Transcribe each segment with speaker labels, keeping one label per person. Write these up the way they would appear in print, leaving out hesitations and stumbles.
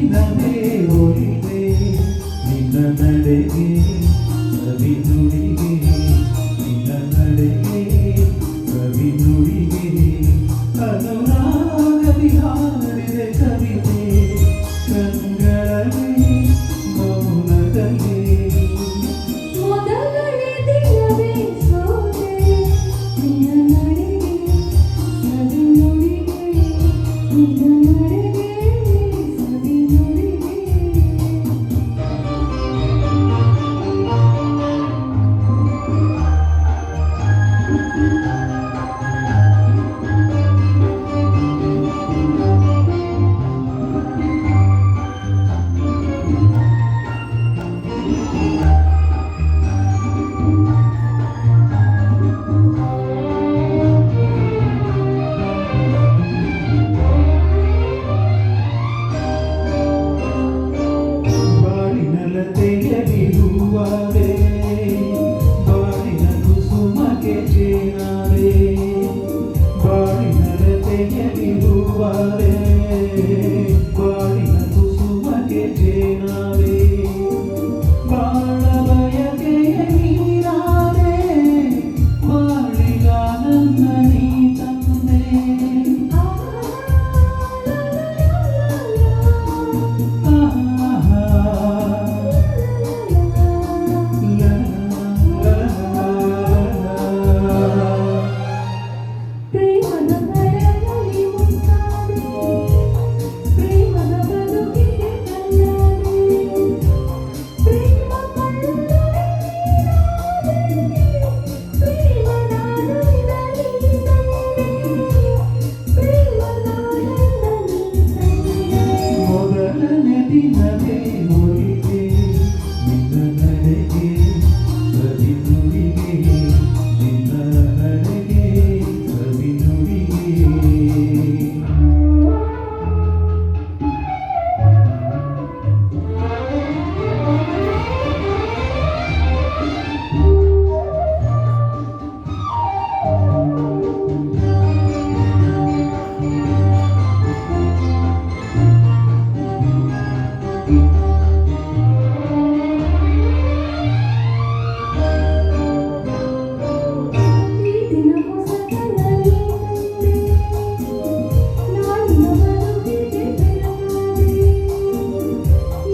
Speaker 1: ದಿನವೇ ಒಲಿದೆ ನಿನ್ನ ನಡೆಗೆ ಸವಿ ನುಡಿಗೆ ನಿನ್ನ ನಡೆಗೆ ಸವಿ ನುಡಿಗೆ ಅನುರಾಗದಿ ಹಾಡಿದೆ ಕವಿತೆ ಕಂಗಳಲ್ಲಿ ಮೌನದಲ್ಲಿ
Speaker 2: ಮೊದಲನೇ ದಿನವೇ ಸೋತೆ ನಿನ್ನ ನಡೆಗೆ ಸವಿ ನುಡಿಗೆ ನಿನ್ನ ನಡೆಗೆ ಸವಿ ನುಡಿಗೆ
Speaker 1: ತೆಗೆದಿರುವರೆ ಬಾಳಿನ ಕುಸುಮಗೆ ಜೇನಾರೆ ಬಾಳಿನಲೆ ತೆಗೆದಿರುವರೆ ಬಾಳಿನ ಕುಸುಮಗೆ ಜೇನಾರೆ ಬಾಳ ಬಯಕೆಯ ನೀರಾರೆ ಬಾಳಿಗ ನನ್ನ ನೀ ತಂದೆ
Speaker 2: ಪ್ರೇಮದ ಬಯಲಲ್ಲಿ ಮುಂತಾದೆ ಪ್ರೇಮದ ಬದುಕಿಗೆ ಕಣ್ಣಾದೆ ಪ್ರೇಮ ಪಲ್ಲವಿ ಪ್ರೇಮ ನಾಡದ ನೀ ತಂದೆ ಪ್ರೇಮದ ನೀ ತಂದೆ
Speaker 1: ಮೊದಲನೇ ದಿನವೇ ಒಲಿದೆ ನಿನ್ನ ನಡೆಗೆ ಸವಿ ನುಡಿಗೆ ನಿನ್ನ ನಡೆಗೆ ಸವಿ ನುಡಿಗೆ
Speaker 2: ಈ ದಿನ ಹೊಸತನದಲ್ಲಿ ತಂದೆ ನಾಳಿನ ಬದುಕಿಗೆ ಬೆಳಗಾದೆ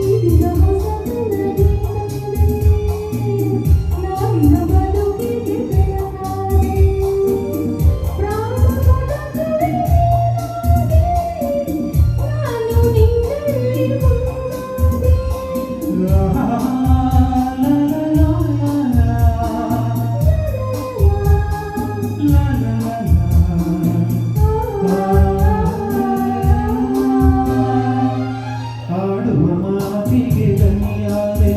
Speaker 2: ಈ ದಿನ ಹೊಸತನದಲ್ಲಿ ತಂದೆ ನಾಳಿನ ಬದುಕಿಗೆ ಬೆಳಗಾದೆ ಪ್ರಾಣಪದಕವೇ ನಾನು ನಿನ್ನಲ್ಲಿ ಮುಂದಾದೆ
Speaker 1: ಹಾಡುವ ಮಾತಿಗೆ ದನಿಯಾದೆ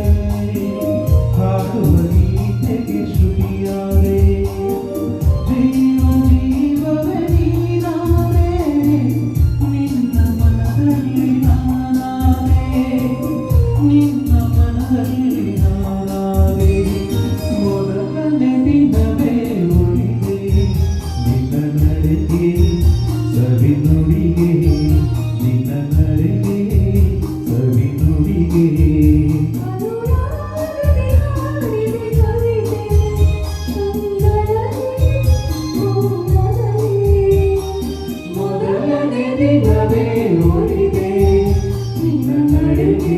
Speaker 1: ಹಾಡುವ ಗೀತೆಗೆ ಶ್ರುತಿಯಾದೆ ಜೀವ ಜೀವವೇ ನೀನಾದೆ ನಿನ್ನ ಮನದಲ್ಲಿ ನಾನಾದೆ ನಿನ್ನ ಮನದಲ್ಲಿ ನಾನಾದೆ ಮೊದಲನೇ ದಿನವೇ ಒಲಿದೆ ನಿನ್ನ ನಡೆಗೆ ಸವಿ ನುಡಿಗೆ ನಿನ್ನ ನಡೆಗೆ ಸವಿ ನುಡಿಗೆ
Speaker 2: ಅನುರಾಗದಿ ಹಾಡಿದೆ ಕವಿತೆ ಕಂಗಳಲ್ಲಿ ಮೌನದಲ್ಲಿ
Speaker 1: ಮೊದಲನೇ ದಿನವೇ ಒಲಿದೆ ನಿನ್ನ ನಡೆಗೆ